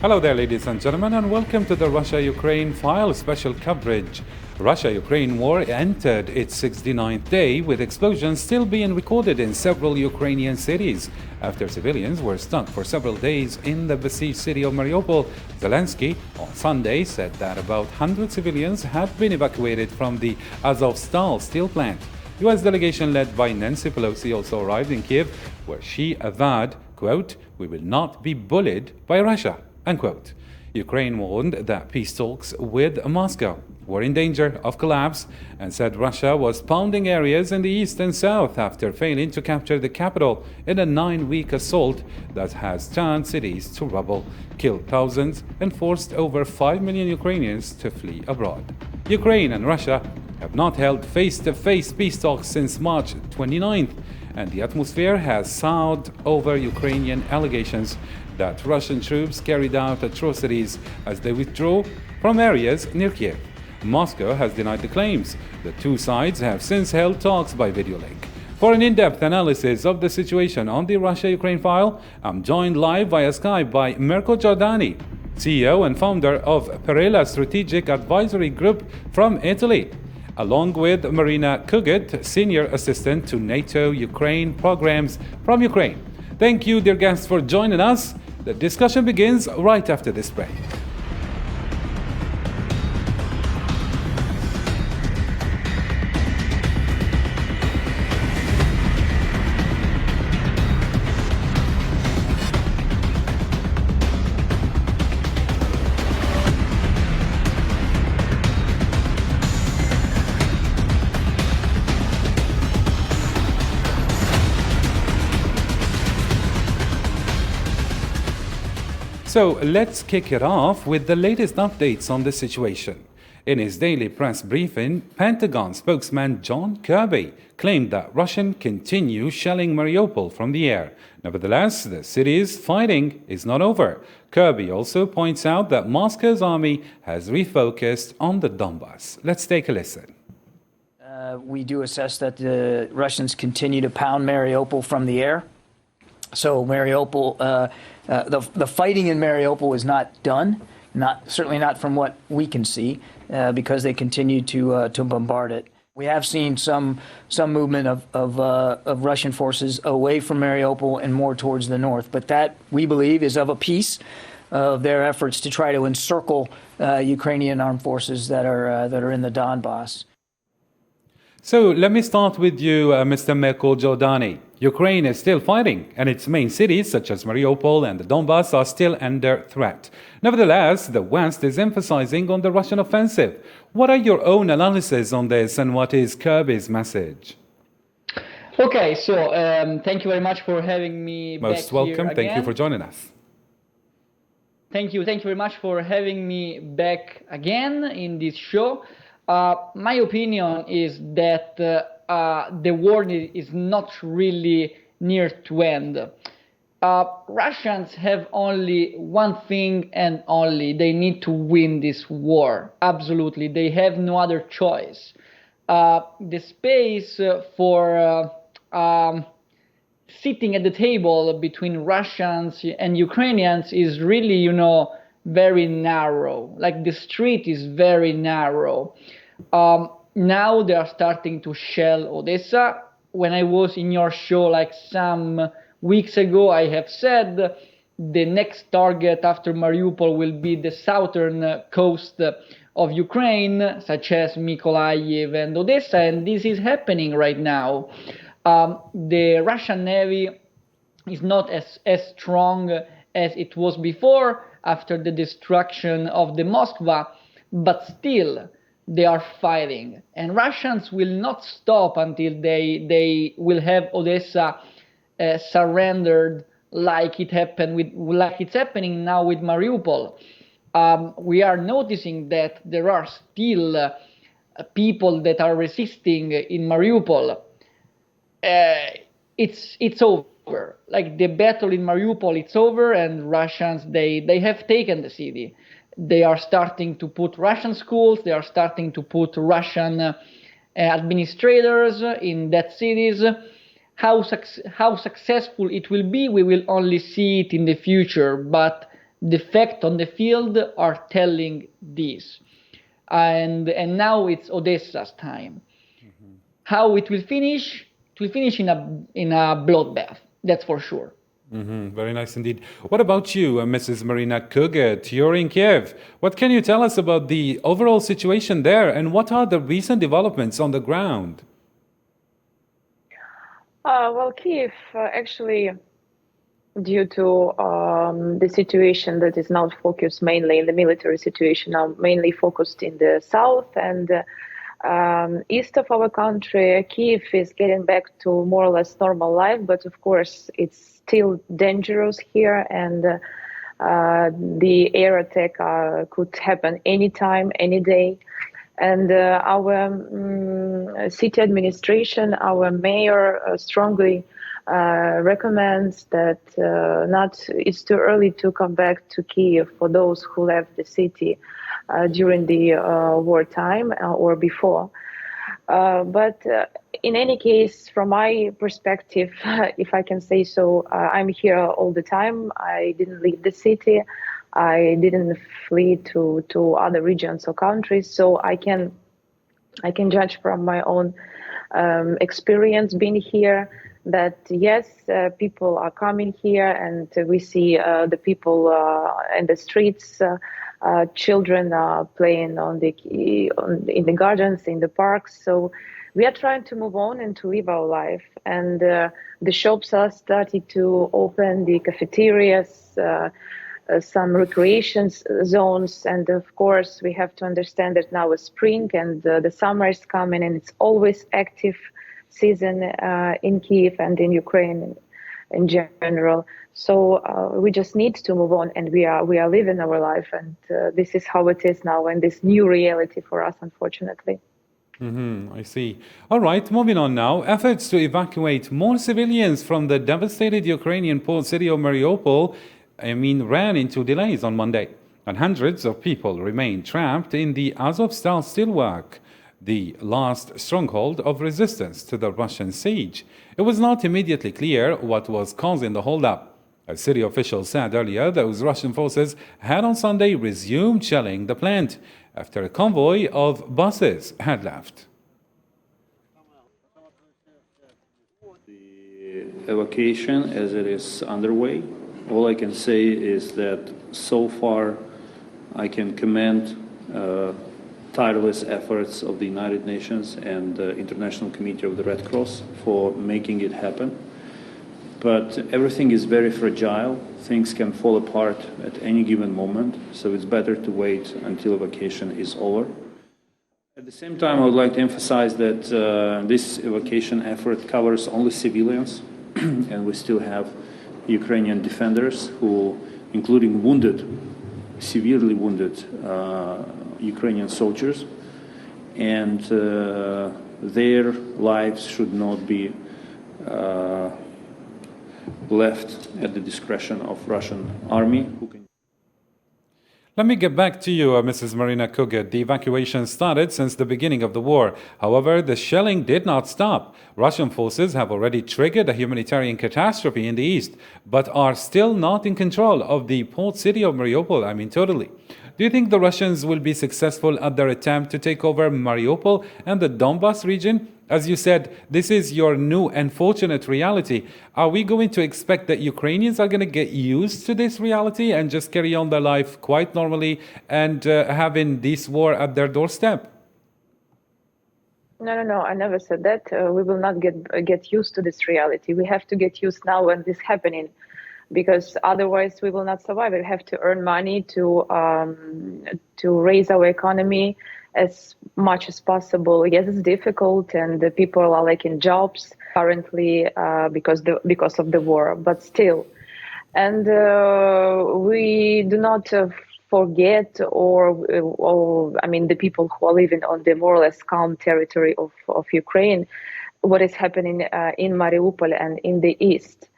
Hello there, ladies and gentlemen, and welcome to the Russia-Ukraine File special coverage. Russia-Ukraine war entered its 69th day, with explosions still being recorded in several Ukrainian cities. After civilians were stuck for several days in the besieged city of Mariupol, Zelensky on Sunday said that about 100 civilians had been evacuated from the Azovstal steel plant. U.S. delegation led by Nancy Pelosi also arrived in Kiev, where she avowed, quote, "We will not be bullied by Russia." Unquote. Ukraine warned that peace talks with Moscow were in danger of collapse and said Russia was pounding areas in the east and south after failing to capture the capital in a 9-week assault that has turned cities to rubble, killed thousands, and forced over 5 million Ukrainians to flee abroad. Ukraine and Russia have not held face-to-face peace talks since March 29th, and the atmosphere has soured over Ukrainian allegations that Russian troops carried out atrocities as they withdrew from areas near Kiev. Moscow has denied the claims. The two sides have since held talks by video link. For an in-depth analysis of the situation on the Russia-Ukraine file, I'm joined live via Skype by Udo Jodhani, CEO and founder of Perella Strategic Advisory Group from Italy, along with Marina Koostav, Senior Assistant to NATO Ukraine Programs from Ukraine. Thank you, dear guests, for joining us. The discussion begins right after this break. So let's kick it off with the latest updates on the situation. In his daily press briefing, Pentagon spokesman John Kirby claimed that Russians continue shelling Mariupol from the air. Nevertheless, the city's fighting is not over. Kirby also points out that Moscow's army has refocused on the Donbass. Let's take a listen. We do assess that the Russians continue to pound Mariupol from the air. So Mariupol, the fighting in Mariupol is not done, certainly not from what we can see, because they continue to bombard it. We have seen some movement of Russian forces away from Mariupol and more towards the north, but that, we believe, is of a piece of their efforts to try to encircle Ukrainian armed forces that are in the Donbass. So let me start with you, Mr. Udo Jodhani. Ukraine is still fighting, and its main cities, such as Mariupol and the Donbass, are still under threat. Nevertheless, the West is emphasizing on the Russian offensive. What are your own analysis on this, and what is Kirby's message? Okay, so thank you very much for having me Most back welcome. Here Thank again. you for joining us. Thank you very much for having me back again in this show. My opinion is that the war is not really near to end. Russians have only one thing and only: they need to win this war. Absolutely, they have no other choice. The space for sitting at the table between Russians and Ukrainians is really, very narrow. Like, the street is very narrow. Now they are starting to shell Odessa. When I was in your show like some weeks ago, I have said the next target after Mariupol will be the southern coast of Ukraine, such as Mykolaiv and Odessa, and this is happening right now. The Russian Navy is not as strong as it was before after the destruction of the Moskva, but still they are fighting, and Russians will not stop until they will have Odessa surrendered, like it's happening now with Mariupol. We are noticing that there are still people that are resisting in Mariupol. It's over. Like, the battle in Mariupol, it's over, and Russians they have taken the city. They are starting to put Russian schools. They are starting to put Russian administrators in that cities. How successful it will be, we will only see it in the future. But the fact on the field are telling this. And now it's Odessa's time. How it will finish? It will finish in a bloodbath. That's for sure. Very nice indeed. What about you, Mrs. Marina Koostav? You're in Kiev. What can you tell us about the overall situation there, and what are the recent developments on the ground? Well, Kiev actually, due to the situation that is not focused mainly in the military situation, now mainly focused in the south and east of our country, Kiev is getting back to more or less normal life, but of course it's still dangerous here, and the air attack could happen anytime, any day. And our city administration, our mayor strongly recommends that it's too early to come back to Kiev for those who left the city during the wartime or before. But in any case, from my perspective, if I can say so, I'm here all the time. I didn't leave the city. I didn't flee to other regions or countries. So I can judge from my own experience being here that yes, people are coming here, and we see the people in the streets. Children are playing in the gardens, in the parks. So we are trying to move on and to live our life. And the shops are starting to open, the cafeterias, some recreation zones. And of course, we have to understand that now is spring and the summer is coming, and it's always active season in Kiev and in Ukraine in general. So we just need to move on, and we are living our life, and this is how it is now, and this new reality for us, unfortunately. I see. All right, moving on now. Efforts to evacuate more civilians from the devastated Ukrainian port city of Mariupol, ran into delays on Monday, and hundreds of people remain trapped in the Azovstal steelwork, the last stronghold of resistance to the Russian siege. It was not immediately clear what was causing the holdup. As city officials said earlier, those Russian forces had on Sunday resumed shelling the plant after a convoy of buses had left. The evacuation as it is underway, all I can say is that so far I can commend tireless efforts of the United Nations and the International Committee of the Red Cross for making it happen. But everything is very fragile. Things can fall apart at any given moment, so it's better to wait until evacuation is over. At the same time, I would like to emphasize that this evacuation effort covers only civilians, and we still have Ukrainian defenders who, including severely wounded Ukrainian soldiers, and their lives should not be left at the discretion of Russian army. Let me get back to you, Mrs. Marina Koostav. The evacuation started since the beginning of the war. However, the shelling did not stop. Russian forces have already triggered a humanitarian catastrophe in the east, but are still not in control of the port city of Mariupol, totally. Do you think the Russians will be successful at their attempt to take over Mariupol and the Donbas region? As you said, this is your new and fortunate reality. Are we going to expect that Ukrainians are going to get used to this reality and just carry on their life quite normally and having this war at their doorstep? No, I never said that. We will not get used to this reality. We have to get used now when this is happening, because otherwise we will not survive. We have to earn money to raise our economy as much as possible. Yes, it's difficult, and the people are lacking jobs currently because of the war, but still. And we do not forget the people who are living on the more or less calm territory of Ukraine, what is happening in Mariupol and in the east.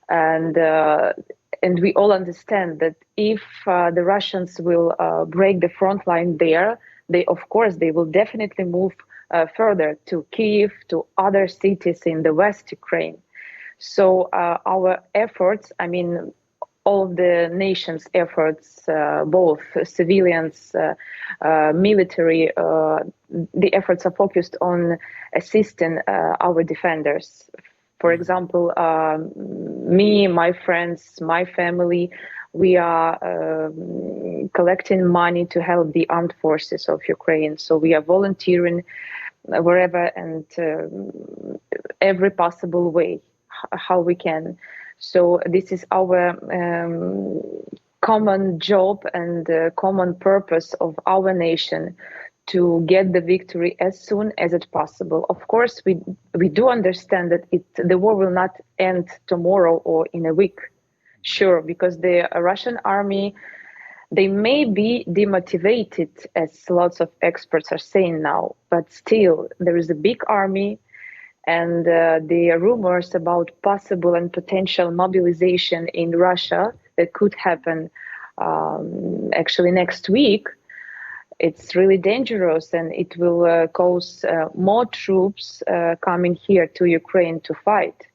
And we all understand that if the Russians will break the front line there, they will definitely move further to Kyiv, to other cities in the West Ukraine. So our efforts, all of the nation's efforts, both civilians, military, the efforts are focused on assisting our defenders. For example, me, my friends, my family, we are collecting money to help the armed forces of Ukraine. So we are volunteering wherever and every possible way how we can. So this is our common job and common purpose of our nation, to get the victory as soon as it's possible. Of course, we do understand that the war will not end tomorrow or in a week. Sure, because the Russian army, they may be demotivated, as lots of experts are saying now, but still there is a big army, and the rumors about possible and potential mobilization in Russia that could happen actually next week, it's really dangerous, and it will cause more troops coming here to Ukraine to fight.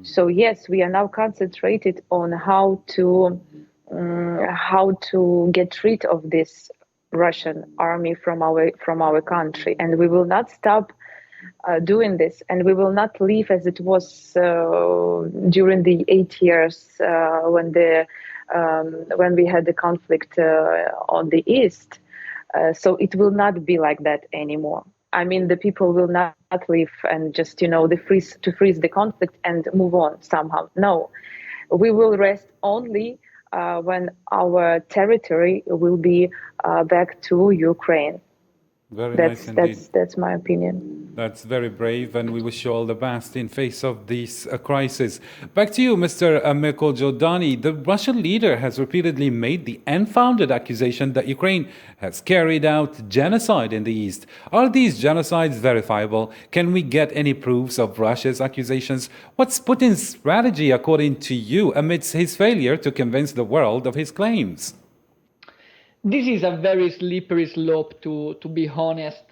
So yes, we are now concentrated on how to get rid of this Russian army from our country, and we will not stop doing this, and we will not leave as it was during the 8 years when we had the conflict on the east. So it will not be like that anymore. I mean, the people will not leave and just, freeze the conflict and move on somehow. No, we will rest only when our territory will be back to Ukraine. Very nice indeed. That's my opinion. That's very brave, and we wish you all the best in face of this crisis. Back to you, Mr. Udo Jodhani. The Russian leader has repeatedly made the unfounded accusation that Ukraine has carried out genocide in the East. Are these genocides verifiable? Can we get any proofs of Russia's accusations? What's Putin's strategy, according to you, amidst his failure to convince the world of his claims? This is a very slippery slope, to be honest.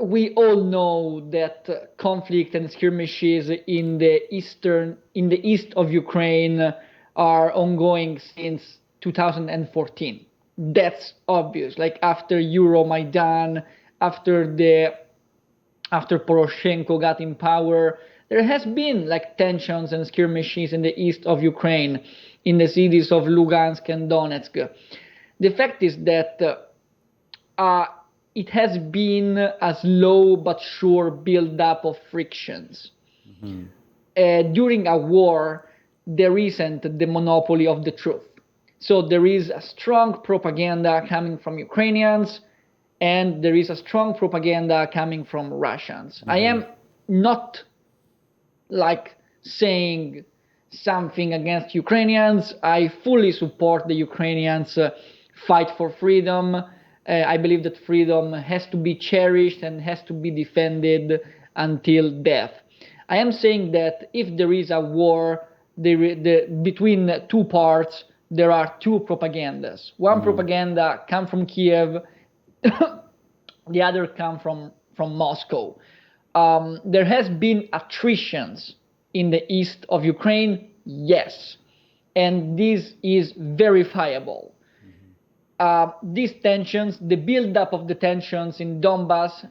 We all know that conflict and skirmishes in the east of Ukraine are ongoing since 2014. That's obvious. Like after Euromaidan, after Poroshenko got in power, there has been like tensions and skirmishes in the east of Ukraine, in the cities of Lugansk and Donetsk. The fact is that it has been a slow but sure build-up of frictions. During a war, there isn't the monopoly of the truth. So there is a strong propaganda coming from Ukrainians, and there is a strong propaganda coming from Russians. I am not like saying something against Ukrainians. I fully support the Ukrainians' fight for freedom. I believe that freedom has to be cherished and has to be defended until death. I am saying that if there is a war between two parts, there are two propagandas. One propaganda comes from Kiev, the other comes from Moscow. There has been attritions in the east of Ukraine, yes, and this is verifiable. These tensions, the build-up of the tensions in Donbass,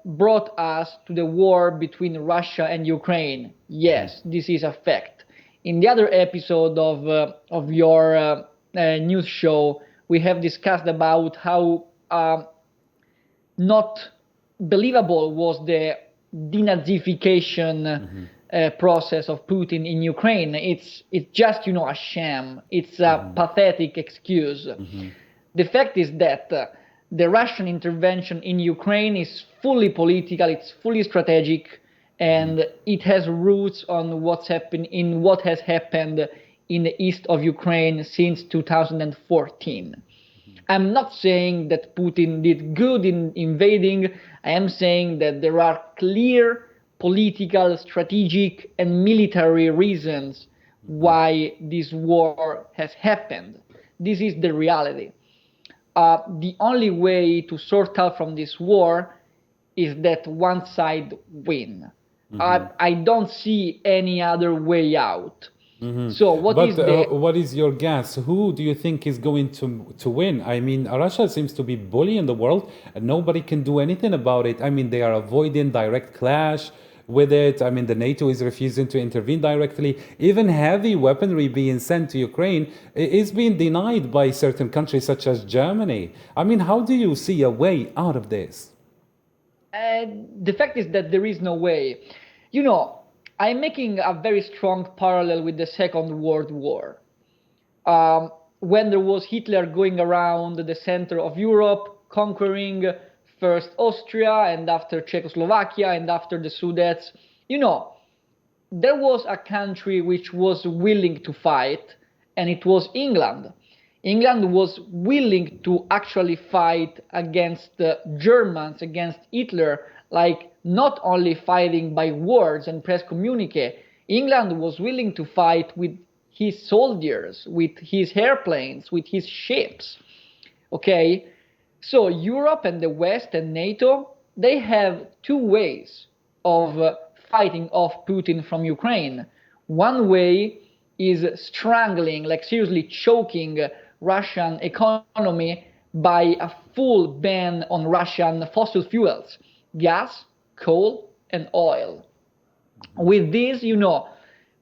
brought us to the war between Russia and Ukraine. Yes, this is a fact. In the other episode of your news show, we have discussed about how not believable was the denazification process of Putin in Ukraine. It's just a sham. It's a pathetic excuse. The fact is that the Russian intervention in Ukraine is fully political. It's fully strategic, and it has roots on what has happened in the east of Ukraine since 2014. I'm not saying that Putin did good in invading. I am saying that there are clear political, strategic, and military reasons why this war has happened. This is the reality. The only way to sort out from this war is that one side win. I don't see any other way out. So what is your guess? Who do you think is going to win? I mean, Russia seems to be bullying the world, and nobody can do anything about it. I mean, they are avoiding direct clash with it. I mean, the NATO is refusing to intervene directly. Even heavy weaponry being sent to Ukraine is being denied by certain countries such as Germany. I mean, how do you see a way out of this? The fact is that there is no way. You know, I'm making a very strong parallel with the Second World War. When there was Hitler going around the center of Europe, conquering first Austria and after Czechoslovakia and after the Sudets, you know, there was a country which was willing to fight, and it was England. England was willing to actually fight against the Germans, against Hitler, like not only fighting by words and press communique. England was willing to fight with his soldiers, with his airplanes, with his ships. Okay? So Europe and the West and NATO, they have two ways of fighting off Putin from Ukraine. One way is strangling, like seriously choking Russian economy by a full ban on Russian fossil fuels, gas, coal, and oil. With this, you know,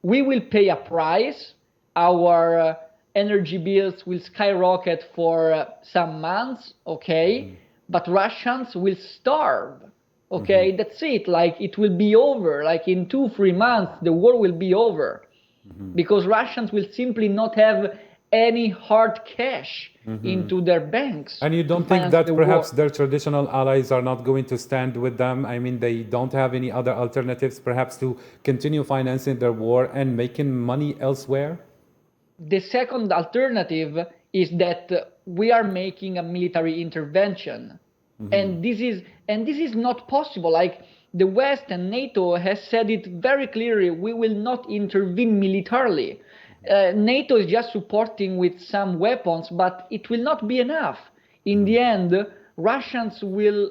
we will pay a price. Our energy bills will skyrocket for some months, okay? But Russians will starve, okay? That's it. Like, it will be over. Like, in 2-3 months, the war will be over. Because Russians will simply not have any hard cash into their banks. And you don't think that perhaps their traditional allies are not going to stand with them? I mean, they don't have any other alternatives perhaps to continue financing their war and making money elsewhere? The second alternative is that we are making a military intervention. And this is not possible. Like, the West and NATO has said it very clearly, we will not intervene militarily. NATO is just supporting with some weapons, but it will not be enough. In the end, Russians will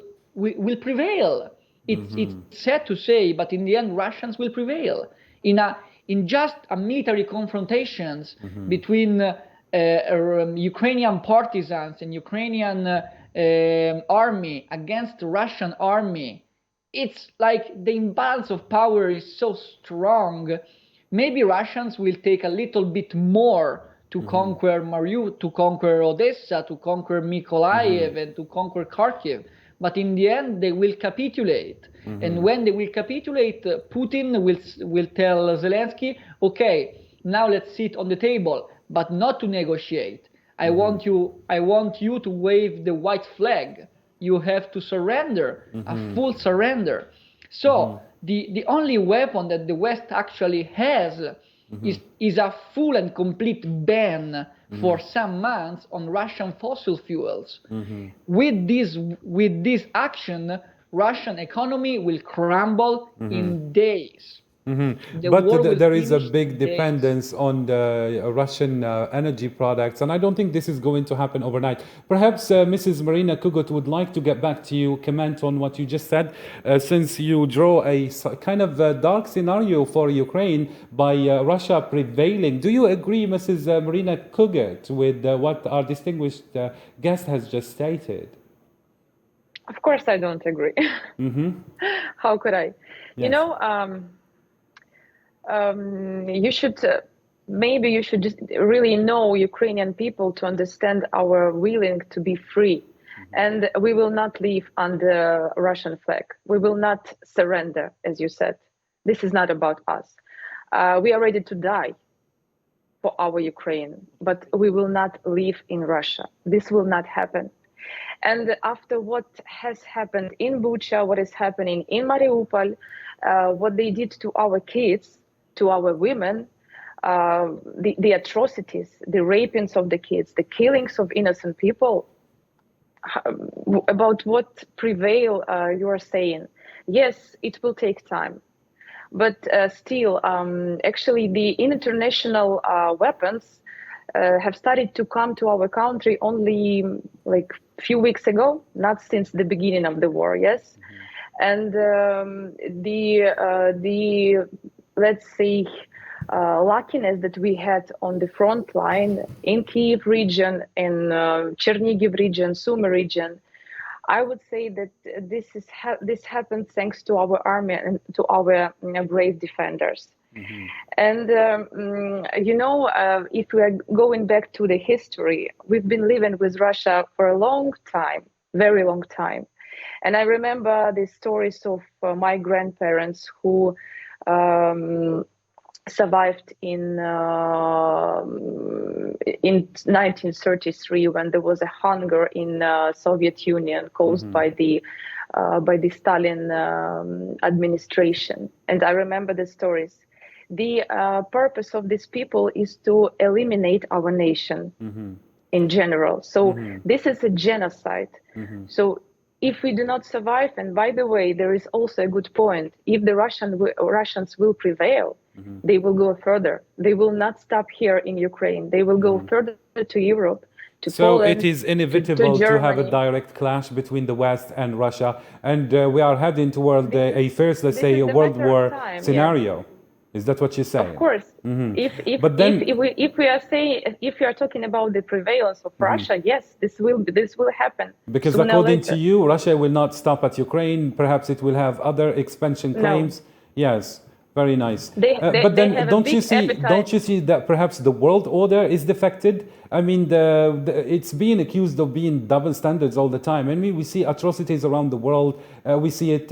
prevail. It's sad to say, but in the end, Russians will prevail. In just a military confrontations between Ukrainian partisans and Ukrainian army against the Russian army, it's like the imbalance of power is so strong. Maybe Russians will take a little bit more to conquer Mariupol, to conquer Odessa, to conquer Mykolaiv, and to conquer Kharkiv. But in the end, they will capitulate. And when they will capitulate, Putin will tell Zelensky, okay, now let's sit on the table, but not to negotiate. I want you to wave the white flag. You have to surrender, a full surrender. So the only weapon that the West actually has is a full and complete ban for some months on Russian fossil fuels. With this action, Russian economy will crumble in days. But there is a big dependence on the Russian energy products, and I don't think this is going to happen overnight. Perhaps Mrs. Marina Koostav would like to get back to you, comment on what you just said, since you draw a kind of dark scenario for Ukraine by Russia prevailing. Do you agree, Mrs. Marina Koostav, with what our distinguished guest has just stated? Of course, I don't agree. How could I? Yes. You know, maybe you should just really know Ukrainian people to understand our willing to be free. And we will not live under Russian flag. We will not surrender, as you said. This is not about us. We are ready to die for our Ukraine, but we will not live in Russia. This will not happen. And after what has happened in Bucha, what is happening in Mariupol, what they did to our kids, to our women, the atrocities, the rapings of the kids, the killings of innocent people, about what prevail you are saying. Yes, it will take time. But still, actually, the international weapons have started to come to our country only like a few weeks ago, not since the beginning of the war, yes? And the let's say, luckiness that we had on the front line in Kyiv region, in Chernigiv region, Sumy region. I would say that this happened thanks to our army and to our brave defenders. Mm-hmm. And if we are going back to the history, we've been living with Russia for a long time, very long time. And I remember the stories of my grandparents who survived in 1933 when there was a hunger in Soviet Union caused by the Stalin administration. And I remember the stories. The purpose of these people is to eliminate our nation in general. So this is a genocide. So if we do not survive, and by the way, there is also a good point, if the Russians will prevail, they will go further. They will not stop here in Ukraine. They will go further to Europe, to Poland. So it is inevitable to have a direct clash between the West and Russia. And we are heading toward a first, let's say, a World War scenario. Yeah. Is that what you say? Of course. If we are talking about the prevalence of Russia, yes, this will happen. Because according to you, Russia will not stop at Ukraine. Perhaps it will have other expansion claims. No. Yes. Very nice. But then don't you see that perhaps the world order is defected? I mean, it's being accused of being double standards all the time. I mean, we see atrocities around the world. We see it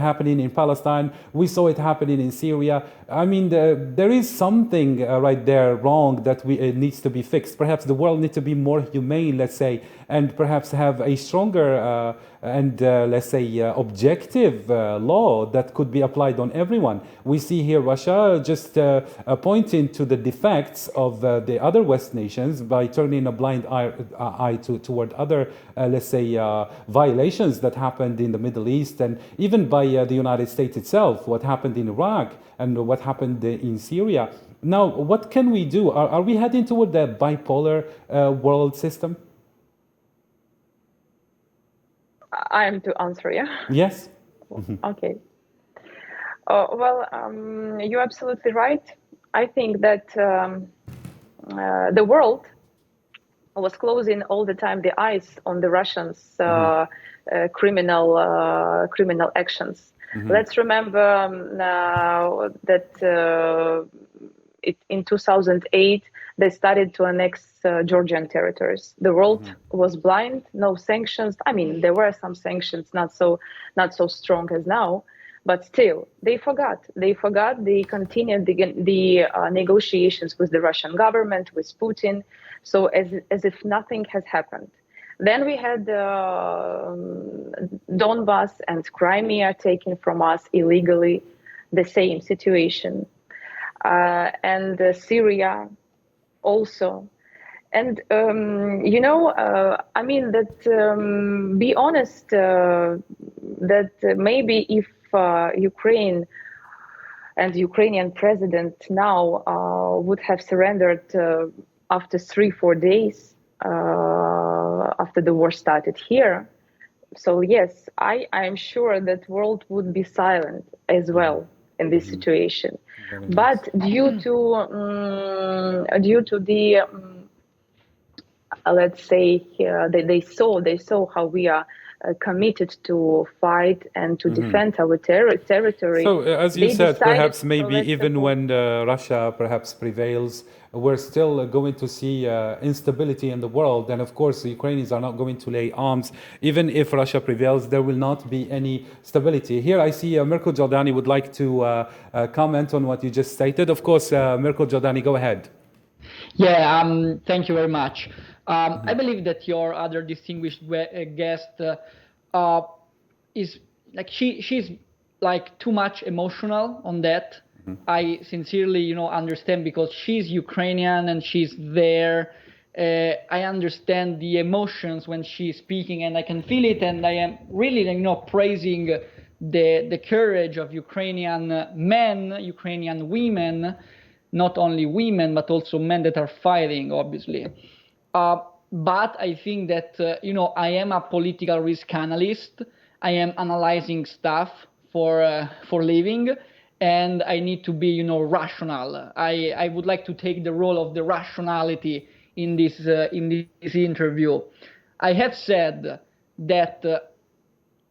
happening in Palestine. We saw it happening in Syria. I mean, there is something right there wrong that needs to be fixed. Perhaps the world needs to be more humane, let's say, and perhaps have a stronger and let's say objective law that could be applied on everyone. We see here Russia just pointing to the defects of the other West nations by turning a blind eye toward other, let's say, violations that happened in the Middle East, and even by the United States itself, what happened in Iraq and what happened in Syria. Now, what can we do? Are we heading toward the bipolar world system? I am to answer, yeah? Yes. Okay. You're absolutely right. I think that the world was closing all the time the eyes on the Russians' criminal actions. Let's remember that in 2008 they started to annex Georgian territories. The world was blind, no sanctions. I mean, there were some sanctions, not so strong as now, but still they forgot. They continued the negotiations with the Russian government, with Putin, so as if nothing has happened. Then we had Donbass and Crimea taken from us illegally, the same situation, and Syria also. And I mean that. Be honest, that maybe if Ukraine and Ukrainian president now would have surrendered after 3-4 days after the war started here, so yes, I am sure that world would be silent as well in this situation. But due to the let's say they saw how we are committed to fight and to defend our territory. So, as you said, perhaps maybe even when Russia perhaps prevails, we're still going to see instability in the world. And of course, the Ukrainians are not going to lay arms. Even if Russia prevails, there will not be any stability. Here I see Mirko Jordani would like to comment on what you just stated. Of course, Mirko Jordani, go ahead. Yeah, thank you very much. I believe that your other distinguished guest is like she's like too much emotional on that. I sincerely, understand, because she's Ukrainian and she's there. I understand the emotions when she's speaking, and I can feel it. And I am really, praising the courage of Ukrainian men, Ukrainian women, not only women but also men that are fighting, obviously. But I think that I am a political risk analyst. I am analyzing stuff for living. and I need to be, rational. I would like to take the role of the rationality in this interview. I have said that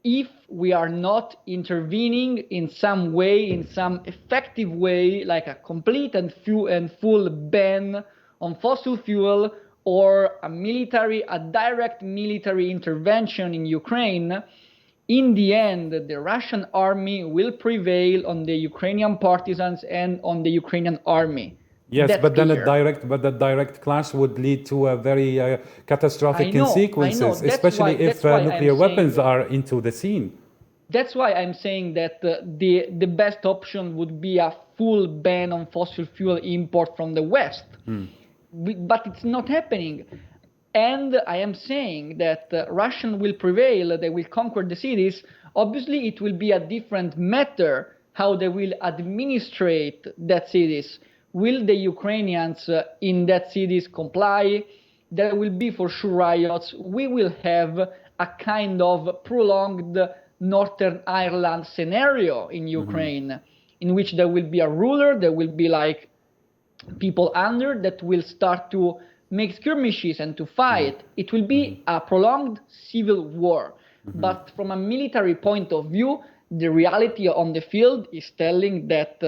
if we are not intervening in some way, in some effective way, like a complete and full ban on fossil fuel or a direct military intervention in Ukraine, in the end, the Russian army will prevail on the Ukrainian partisans and on the Ukrainian army. Yes, That's but then clear. the direct clash would lead to a very catastrophic I know. consequences, especially if nuclear weapons are into the scene. That's why I'm saying that the best option would be a full ban on fossil fuel import from the West. But it's not happening. And I am saying that Russian will prevail, they will conquer the cities. Obviously, it will be a different matter how they will administrate that cities. Will the Ukrainians in that cities comply? There will be for sure riots. We will have a kind of prolonged Northern Ireland scenario in Ukraine, in which there will be a ruler, there will be like people under that will start to make skirmishes and to fight. It will be a prolonged civil war. But from a military point of view, the reality on the field is telling that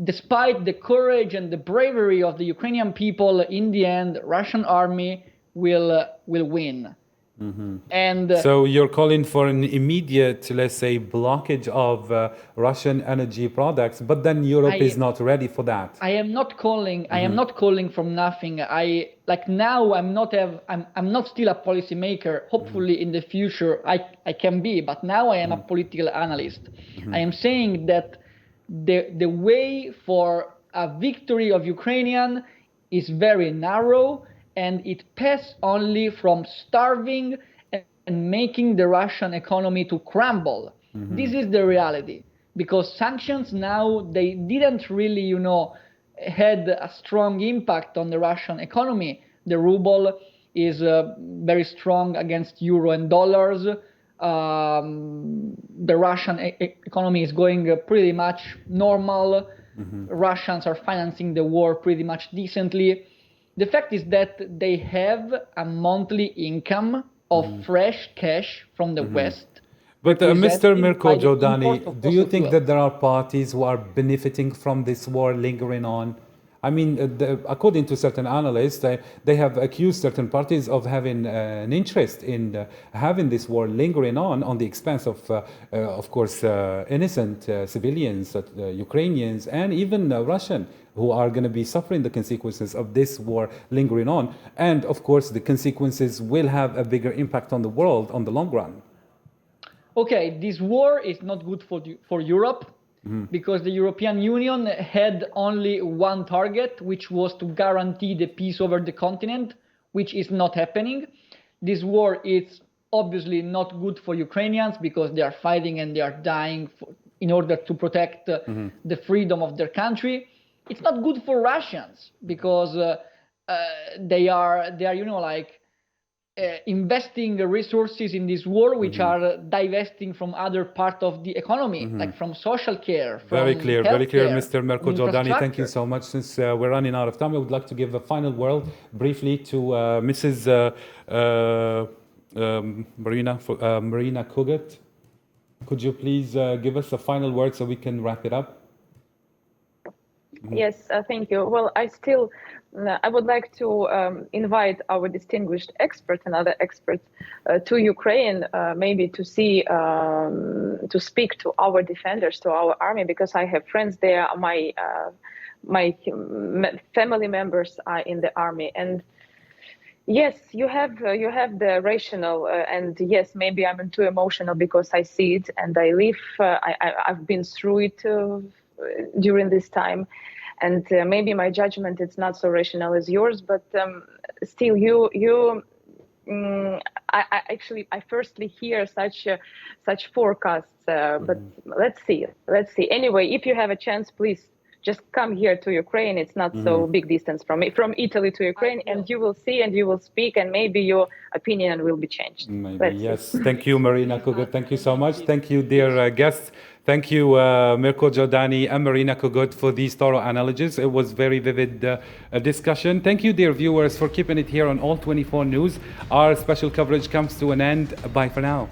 despite the courage and the bravery of the Ukrainian people, in the end, Russian army will win. And so you're calling for an immediate, let's say, blockage of Russian energy products, but then Europe is not ready for that. I am not calling. I am not calling from nothing. I'm not still a policymaker. Hopefully, in the future, I can be. But now I am a political analyst. I am saying that the way for a victory of Ukrainian is very narrow. And it passes only from starving and making the Russian economy to crumble. This is the reality. Because sanctions now, they didn't really, had a strong impact on the Russian economy. The ruble is very strong against euro and dollars. The Russian economy is going pretty much normal. Russians are financing the war pretty much decently. The fact is that they have a monthly income of fresh cash from the West. But Mr. Mirko by the import Jordani, of do you fossil think fuel. that there are parties who are benefiting from this war lingering on? I mean, according to certain analysts, they have accused certain parties of having an interest in having this war lingering on the expense of course, innocent civilians, Ukrainians, and even Russian, who are going to be suffering the consequences of this war lingering on. And of course, the consequences will have a bigger impact on the world on the long run. Okay, this war is not good for Europe. Because the European Union had only one target, which was to guarantee the peace over the continent, which is not happening. This war is obviously not good for Ukrainians because they are fighting and they are dying in order to protect the freedom of their country. It's not good for Russians because they are investing resources in this war, which are divesting from other part of the economy, like from social care, from very clear, Mr. Mirko Jordani. Thank you so much. Since we're running out of time, I would like to give a final word briefly to Mrs. Marina Koostav. Could you please give us a final word so we can wrap it up? Yes, thank you. Well, I would like to invite our distinguished expert and other experts to Ukraine, maybe to speak to our defenders, to our army, because I have friends there. My family members are in the army, and yes, you have the rational, and yes, maybe I'm too emotional because I see it and I live. I've been through it during this time. And maybe my judgment is not so rational as yours, but still, I firstly hear such forecasts. But let's see. Anyway, if you have a chance, please just come here to Ukraine. It's not so big distance from Italy to Ukraine, and you will see and you will speak, and maybe your opinion will be changed. Maybe, yes. Thank you, Marina Koostav. Thank you so much. Thank you, dear guests. Thank you, Mirko Jordani and Marina Koostav, for these thorough analysis. It was very vivid discussion. Thank you, dear viewers, for keeping it here on All 24 News. Our special coverage comes to an end. Bye for now.